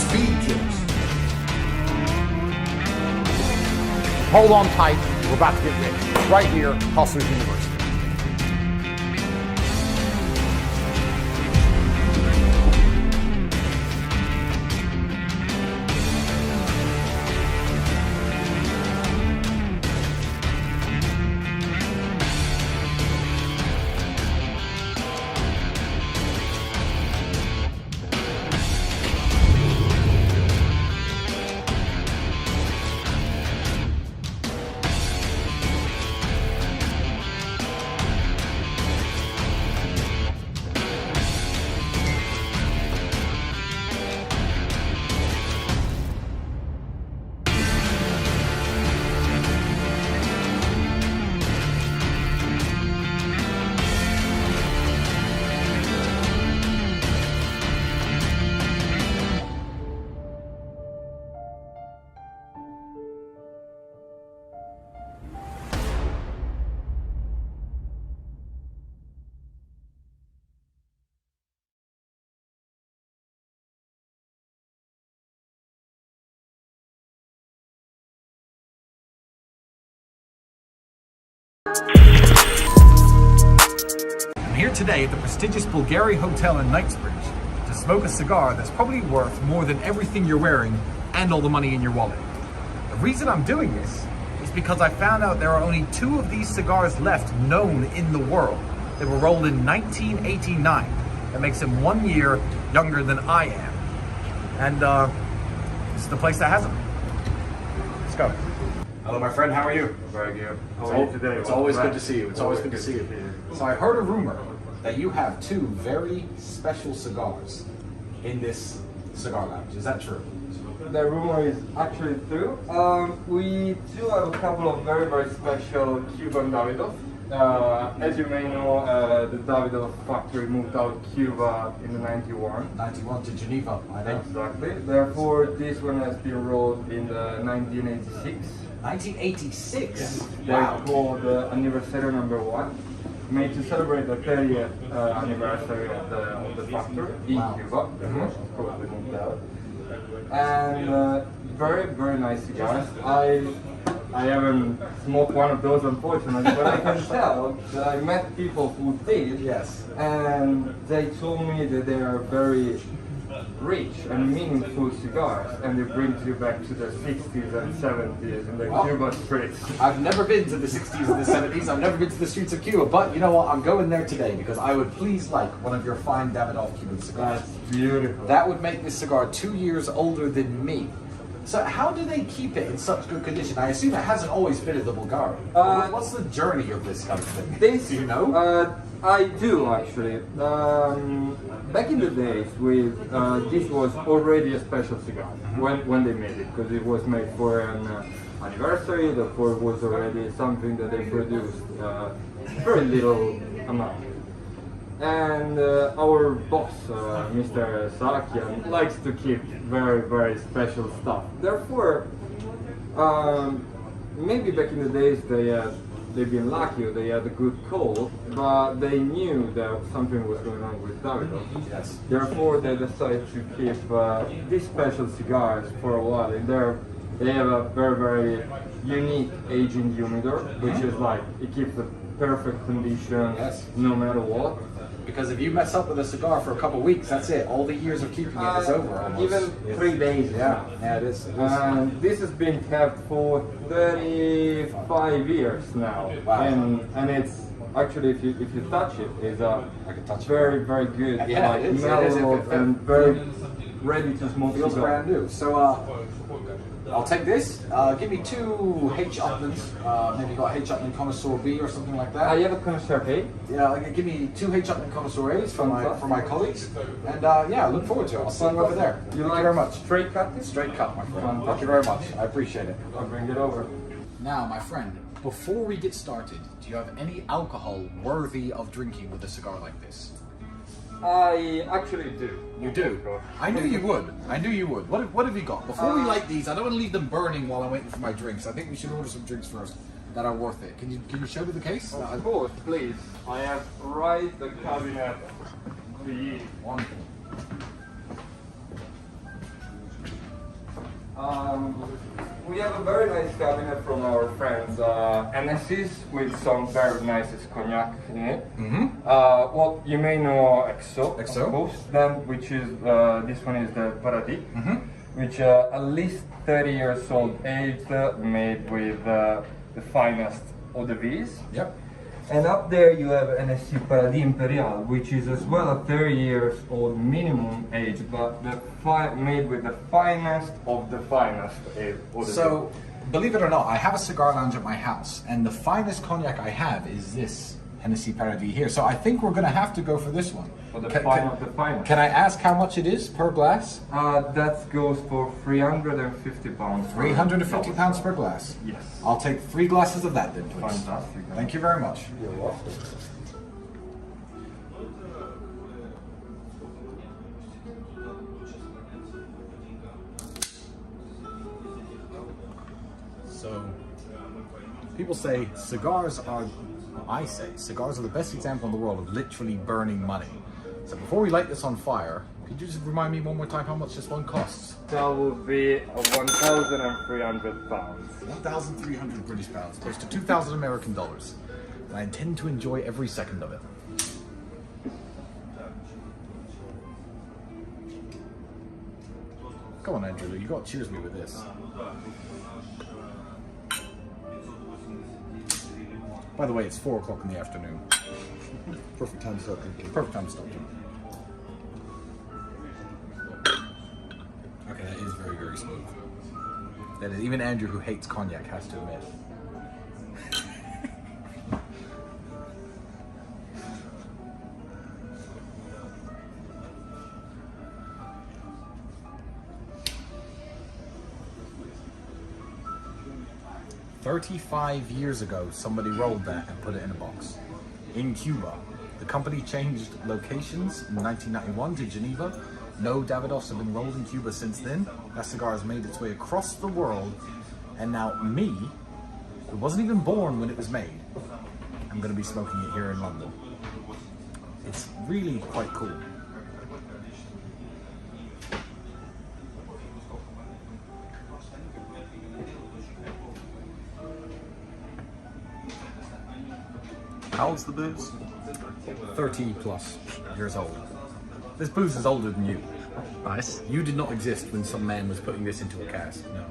speed kills. Hold on tight, we're about to get rich. Right here, Hustlers University. I'm here today at the prestigious Bulgari Hotel in Knightsbridge to smoke a cigar that's probably worth more than everything you're wearing and all the money in your wallet. The reason I'm doing this is because I found out there are only 2 of these cigars left known in the world. They were rolled in 1989. That makes them 1 year younger than I am. And this is the place that has them. Let's go. Hello, my friend. How are you? Very good. How It's are you today? It's always good to see you. It's always good to see you. So I heard a rumor that you have 2 very special cigars in this cigar lounge. Is that true? The rumor is actually true. We do have a couple of very, very special Cuban Davidoff. As you may know, the Davidoff factory moved out of Cuba in the 91. 91 to Geneva, I know. Exactly. Therefore, this one has been rolled in the 1986. 1986? Yes. Wow. They're called Anniversary Number 1. Made to celebrate the 30th anniversary of the factory in Cuba. Of course, we moved out. And very, very nice cigars. I haven't smoked one of those, unfortunately, but I can tell that I met people who did. Yes. And they told me that they are very rich and meaningful cigars, and they bring you back to the 60s and 70s in the Cuba streets. I've never been to the 60s and the 70s. I've never been to the streets of Cuba, but you know what? I'm going there today because I would please like one of your fine Davidoff Cuban cigars. That's beautiful. That would make this cigar 2 years older than me. So how do they keep it in such good condition? I assume it hasn't always been at the Bulgari. What's the journey of this kind of thing? This, do you know? I do actually. Back in the days, this was already a special cigar when they made it, because it was made for an anniversary. Therefore, it was already something that they produced very little amount. And our boss, Mr. Sarakian, likes to keep very, very special stuff. Therefore, maybe back in the days they've been lucky, or they had a good call, but they knew that something was going on with Davidoff. Yes. Therefore, they decided to keep these special cigars for a while. And they have a very, very unique aging humidor, which is like, it keeps the perfect condition no matter what. Because if you mess up with a cigar for a couple of weeks, that's it. All the years of keeping it is over almost. Even 3 days. Yeah, it is. And this has been kept for 35 years now. Wow. And it's actually, if you touch it, it's I can touch it. very, very good. Yeah, like it is. mellow and very ready to smoke. Feels cigar. brand new. So I'll take this. Give me 2 H. Uplands. Maybe you got H. Upland Connoisseur B or something like that. You have a Connoisseur A? Yeah, give me 2 H. Upland Connoisseur A's for my colleagues. And yeah, I look forward to it. I'll see you over there. You Thank like you very much. Straight cut? Straight cut, my friend. Thank you very much. I appreciate it. I'll bring it over. Now, my friend, before we get started, do you have any alcohol worthy of drinking with a cigar like this? I actually do. You do? I knew you would. I knew you would. What have you got? Before we light these, I don't want to leave them burning while I'm waiting for my drinks. I think we should order some drinks first that are worth it. Can you show me the case? Of course, please. I have right the cabinet. Wonderful. We have a very nice cabinet from our friends, NSCs with some very nice cognac in it. Well, you may know XO, of course, then, which is, this one is the Paradis, which at least 30 years old age, made with the finest eau de vie. Yep. And up there you have NSC Paradis Imperial, which is as well a 30 years old minimum age, but made with the finest of the finest eau de vie. So, believe it or not, I have a cigar lounge at my house, and the finest cognac I have is this Hennessy Paradis here. So I think we're going to have to go for this one. For the finest. Can I ask how much it is per glass? That goes for £350. 350 pounds per glass? Yes. I'll take 3 glasses of that then, please. Fantastic. Thank you very much. You're welcome. So, people say cigars are, I say, cigars are the best example in the world of literally burning money. So before we light this on fire, could you just remind me one more time how much this one costs? That will be £1,300. 1,300 British pounds, close to 2,000 American dollars. And I intend to enjoy every second of it. Come on, Andrew, you got to cheers me with this. By the way, it's 4 o'clock in the afternoon. Perfect time to start drinking. Perfect time to start drinking. Okay, that is very, very smooth. That is, even Andrew, who hates cognac, has to admit. "35 years ago, somebody rolled that and put it in a box. In Cuba. The company changed locations in 1991 to Geneva. No Davidoffs have been rolled in Cuba since then. That cigar has made its way across the world. And now me, who wasn't even born when it was made, I'm going to be smoking it here in London. It's really quite cool. How old's the booze? 30 plus years old. This booze is older than you. Nice. You did not exist when some man was putting this into a cask, no.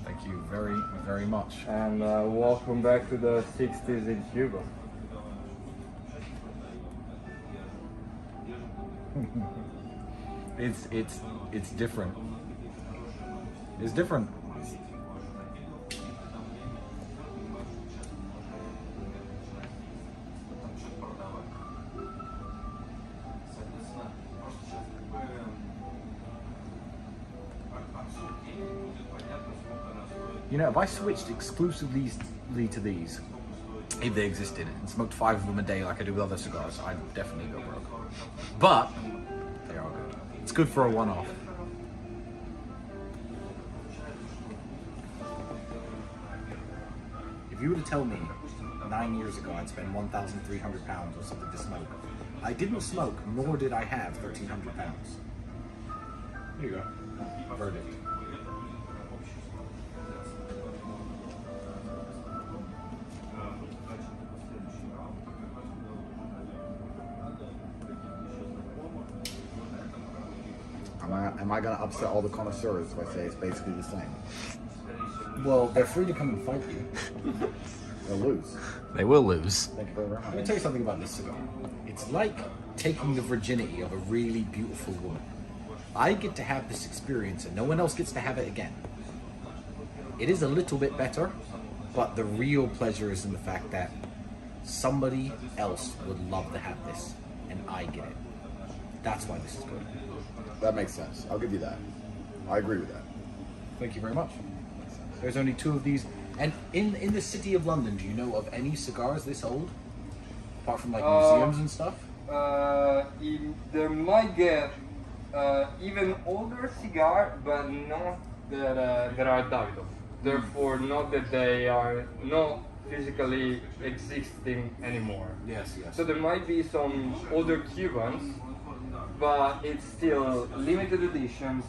Thank you very, very much. And welcome back to the 60s in Cuba. It's different. It's different. You know, if I switched exclusively to these, if they existed, and smoked 5 of them a day like I do with other cigars, I'd definitely go broke. But they are good. It's good for a one-off. If you were to tell me 9 years ago I'd spend £1,300 or something to smoke, I didn't smoke, nor did I have £1,300. Here you go. Verdict. Am I gonna upset all the connoisseurs if I say it's basically the same? Well, they're free to come and fight you. They'll lose. They will lose. Thank you very much. Let me tell you something about this cigar. It's like taking the virginity of a really beautiful woman. I get to have this experience and no one else gets to have it again. It is a little bit better, but the real pleasure is in the fact that somebody else would love to have this, and I get it. That's why this is good. That makes sense. I'll give you that. I agree with that. Thank you very much. There's only 2 of these. And in the city of London, do you know of any cigars this old? Apart from like museums and stuff? There might get even older cigar, but not that are Davidoff. Therefore, not that they are not physically existing anymore. Yes, yes. So there might be some older Cubans, but it's still limited editions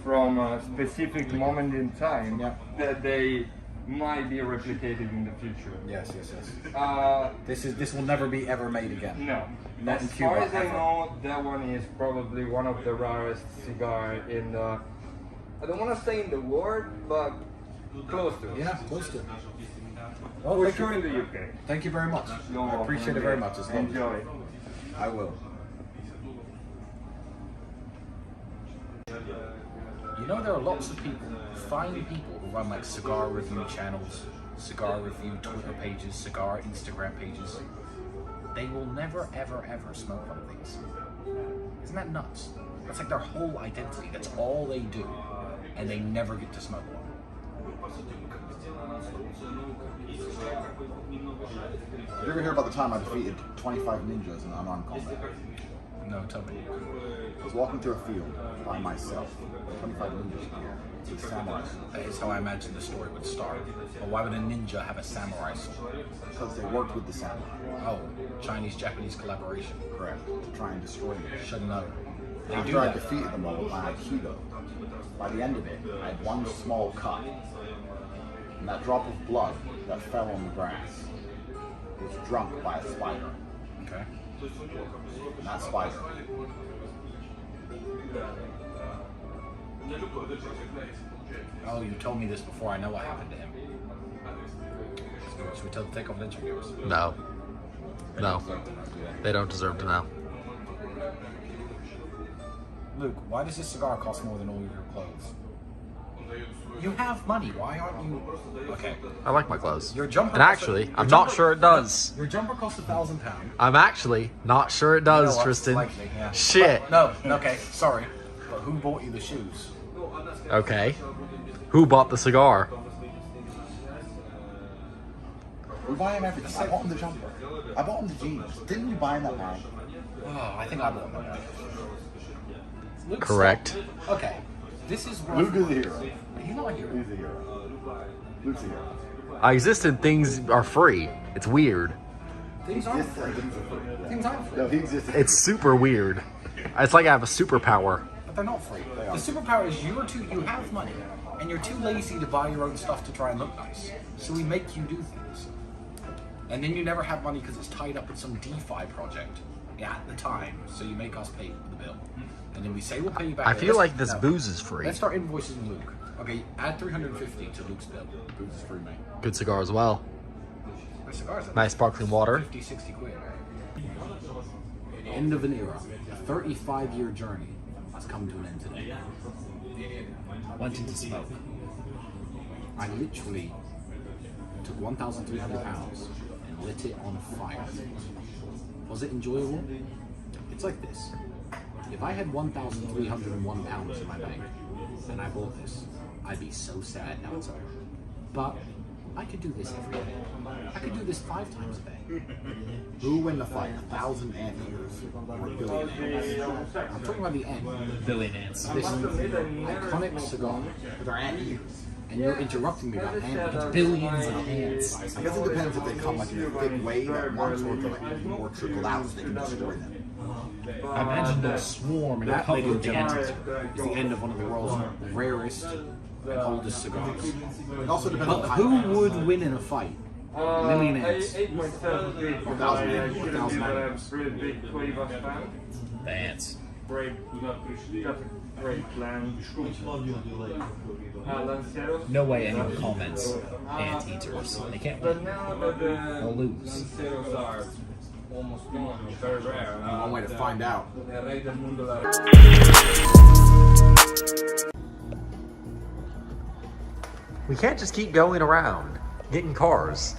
from a specific moment in time that they might be replicated in the future. Yes, yes, yes. This will never be ever made again. No. Not in As Cuba, far as I ever. know, that one is probably one of the rarest cigar in the, I don't want to say in the world, but close to it. Yeah, close to it. Well, For thank sure you. in the UK. Thank you very much. You're I welcome. appreciate it very much. It's lovely. Enjoy. I will. You know, there are lots of people, fine people, who run like cigar review channels, cigar review Twitter pages, cigar Instagram pages. They will never, ever, ever smoke one of these. Isn't that nuts? That's like their whole identity. That's all they do, and they never get to smoke one. Did you ever hear about the time I defeated 25 ninjas in unarmed combat? No, tell me. I was walking through a field by myself. 25 ninjas here. It's samurai. That is how I imagine the story would start. But why would a ninja have a samurai sword? Because they worked with the samurai. Oh, Chinese-Japanese collaboration. Correct. To try and destroy me. Should know. After I defeated them all with my Aikido, by the end of it, I had one small cut. And that drop of blood that fell on the grass was drunk by a spider. Okay. And that spider. Oh, you told me this before. I know what happened to him. Should we tell the Take Confidential viewers? No. No. They don't deserve to know. Luke, why does this cigar cost more than all your clothes? You have money. Why aren't you? Okay. I like my clothes. Your jumper. And actually, I'm not sure it does. Your jumper costs £1,000. I'm actually not sure it does, You know what? Tristan. Likely, yeah. Shit. But, no. Okay. Sorry. But who bought you the shoes? Okay. Who bought the cigar? We buy him everything. I bought him the jumper. I bought him the jeans. Didn't you buy him that bag? Oh, I think I bought him that bag. Luke's Correct. still- Okay. This is Luke is the hero. He's not a hero. He's a hero. Luke's a hero. I exist and things are free. It's weird. Things aren't free. Things aren't free. No, he exists. It's super weird. It's like I have a superpower. But they're not free. The superpower is you have money, and you're too lazy to buy your own stuff to try and look nice. So we make you do things. And then you never have money because it's tied up in some DeFi project at the time, so you make us pay the bill. And then we say we'll pay you back. I feel like this booze is free. Let's start invoicing Luke. Okay, add 350 to Luke's bill. Booze is free, mate. Good cigar as well. My cigars are Nice sparkling water. 50, 60 quid. End of an era. A 35-year journey has come to an end today. I went into smoke. I literally took 1,300 pounds and lit it on fire. Was it enjoyable? It's like this. If I had 1,301 pounds in my bank and I bought this, I'd be so sad now it's over. But I could do this every day. I could do this 5 times a day. Who will win the fight? 1,000 anteaters or a billion ants? I'm talking about the ant. Billion ants. This iconic cigar with our anteaters. And you're interrupting me about anteaters. Billions of ants. I guess it depends if they come like in a thick wave at once or if they're like more trickled out so they can destroy them. I imagine they'll swarm and That, cover ladies and the gentlemen, anteater. is the end of one of the world's rarest and oldest cigars. It also depends But on who would win in a fight? million ants. 8.7 big. 1,000 ants. Shouldn't 1,000 be that I'm ants. really big Quavas fan. The ants. Great, got a great plan. Lanceros. No way anyone comments anteaters. They can't But win. now that the They'll lose. Lanceros are almost gone, very rare. One way to find out. The Rey del Mundo la- We can't just keep going around getting cars.